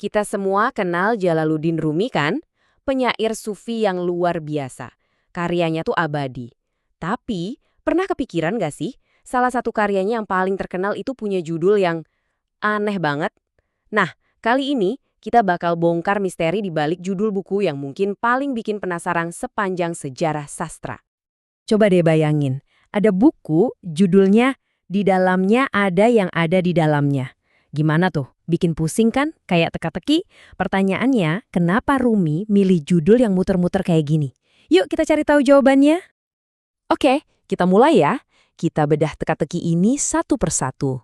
Kita semua kenal Jalaluddin Rumi kan? Penyair sufi yang luar biasa. Karyanya tuh abadi. Tapi, pernah kepikiran gak sih? Salah satu karyanya yang paling terkenal itu punya judul yang aneh banget. Nah, kali ini kita bakal bongkar misteri di balik judul buku yang mungkin paling bikin penasaran sepanjang sejarah sastra. Coba deh bayangin, ada buku judulnya Di Dalamnya Ada Yang Ada di Dalamnya. Gimana tuh? Bikin pusing kan? Kayak teka-teki? Pertanyaannya, kenapa Rumi milih judul yang muter-muter kayak gini? Yuk kita cari tahu jawabannya. Oke, kita mulai ya. Kita bedah teka-teki ini satu persatu.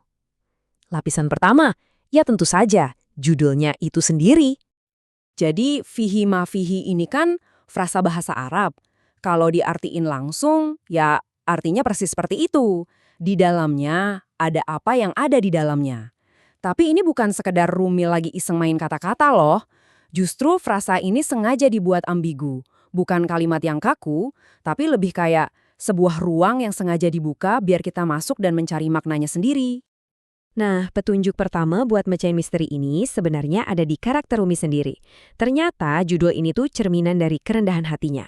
Lapisan pertama, ya tentu saja, judulnya itu sendiri. Jadi, fihi ma fihi ini kan frasa bahasa Arab. Kalau diartiin langsung, ya artinya persis seperti itu. Di dalamnya, ada apa yang ada di dalamnya. Tapi ini bukan sekedar Rumi lagi iseng main kata-kata loh. Justru frasa ini sengaja dibuat ambigu. Bukan kalimat yang kaku, tapi lebih kayak sebuah ruang yang sengaja dibuka biar kita masuk dan mencari maknanya sendiri. Nah, petunjuk pertama buat mecahin misteri ini sebenarnya ada di karakter Rumi sendiri. Ternyata judul ini tuh cerminan dari kerendahan hatinya.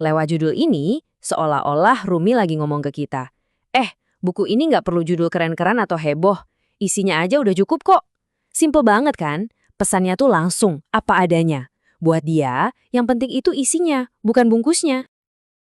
Lewat judul ini, seolah-olah Rumi lagi ngomong ke kita, buku ini nggak perlu judul keren-keren atau heboh. Isinya aja udah cukup kok. Simple banget kan? Pesannya tuh langsung, apa adanya. Buat dia, yang penting itu isinya, bukan bungkusnya.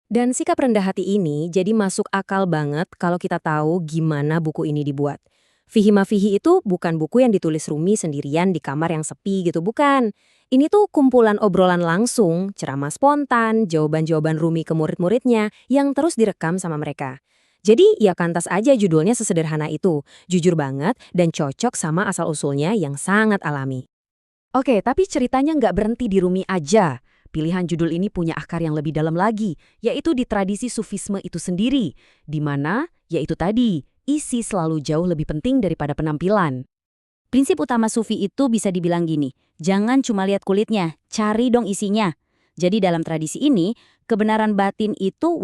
Dan sikap rendah hati ini jadi masuk akal banget kalau kita tahu gimana buku ini dibuat. Fihi ma fihi itu bukan buku yang ditulis Rumi sendirian di kamar yang sepi gitu, bukan. Ini tuh kumpulan obrolan langsung, ceramah spontan, jawaban-jawaban Rumi ke murid-muridnya yang terus direkam sama mereka. Jadi ya kantas aja judulnya sesederhana itu, jujur banget dan cocok sama asal-usulnya yang sangat alami. Oke, tapi ceritanya nggak berhenti di Rumi aja. Pilihan judul ini punya akar yang lebih dalam lagi, yaitu di tradisi sufisme itu sendiri, di mana, yaitu tadi, isi selalu jauh lebih penting daripada penampilan. Prinsip utama sufi itu bisa dibilang gini, jangan cuma lihat kulitnya, cari dong isinya. Jadi dalam tradisi ini, kebenaran batin itu,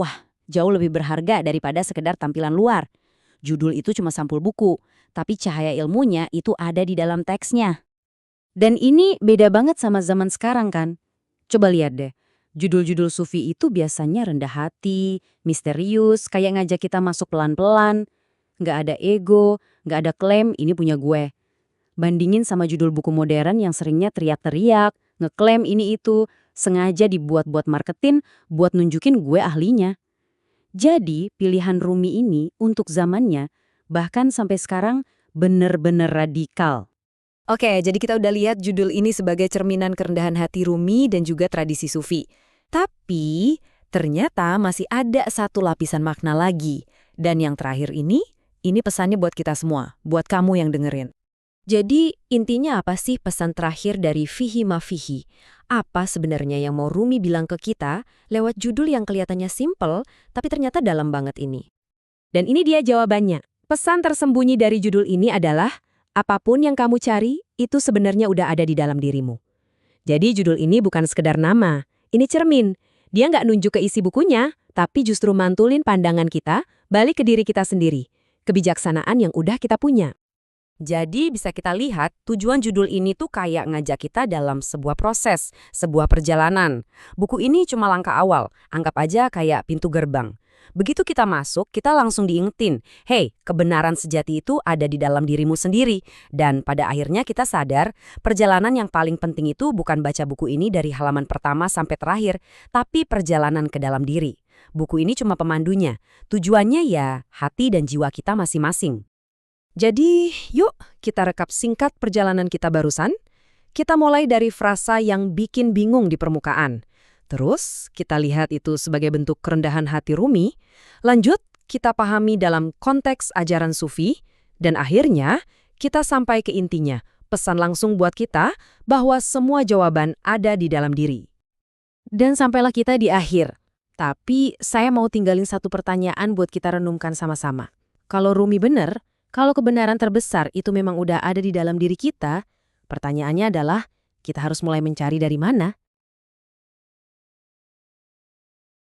jauh lebih berharga daripada sekedar tampilan luar. Judul itu cuma sampul buku, tapi cahaya ilmunya itu ada di dalam teksnya. Dan ini beda banget sama zaman sekarang kan? Coba lihat deh, judul-judul sufi itu biasanya rendah hati, misterius, kayak ngajak kita masuk pelan-pelan. Nggak ada ego, nggak ada klaim ini punya gue. Bandingin sama judul buku modern yang seringnya teriak-teriak, ngeklaim ini itu, sengaja dibuat-buat marketing buat nunjukin gue ahlinya. Jadi pilihan Rumi ini untuk zamannya, bahkan sampai sekarang bener-bener radikal. Oke, jadi kita udah lihat judul ini sebagai cerminan kerendahan hati Rumi dan juga tradisi sufi. Tapi ternyata masih ada satu lapisan makna lagi. Dan yang terakhir ini pesannya buat kita semua, buat kamu yang dengerin. Jadi intinya apa sih pesan terakhir dari Fihi ma Fihi? Apa sebenarnya yang mau Rumi bilang ke kita lewat judul yang kelihatannya simple, tapi ternyata dalam banget ini? Dan ini dia jawabannya. Pesan tersembunyi dari judul ini adalah, apapun yang kamu cari, itu sebenarnya udah ada di dalam dirimu. Jadi judul ini bukan sekedar nama, ini cermin. Dia nggak nunjuk ke isi bukunya, tapi justru mantulin pandangan kita, balik ke diri kita sendiri. Kebijaksanaan yang udah kita punya. Jadi bisa kita lihat tujuan judul ini tuh kayak ngajak kita dalam sebuah proses, sebuah perjalanan. Buku ini cuma langkah awal, anggap aja kayak pintu gerbang. Begitu kita masuk, kita langsung diingetin, hey, kebenaran sejati itu ada di dalam dirimu sendiri. Dan pada akhirnya kita sadar, perjalanan yang paling penting itu bukan baca buku ini dari halaman pertama sampai terakhir, tapi perjalanan ke dalam diri. Buku ini cuma pemandunya, tujuannya ya hati dan jiwa kita masing-masing. Jadi, yuk kita rekap singkat perjalanan kita barusan. Kita mulai dari frasa yang bikin bingung di permukaan. Terus, kita lihat itu sebagai bentuk kerendahan hati Rumi. Lanjut, kita pahami dalam konteks ajaran sufi. Dan akhirnya, kita sampai ke intinya, pesan langsung buat kita bahwa semua jawaban ada di dalam diri. Dan sampailah kita di akhir. Tapi, saya mau tinggalin satu pertanyaan buat kita renungkan sama-sama. Kalau Rumi bener, kalau kebenaran terbesar itu memang udah ada di dalam diri kita, pertanyaannya adalah, kita harus mulai mencari dari mana?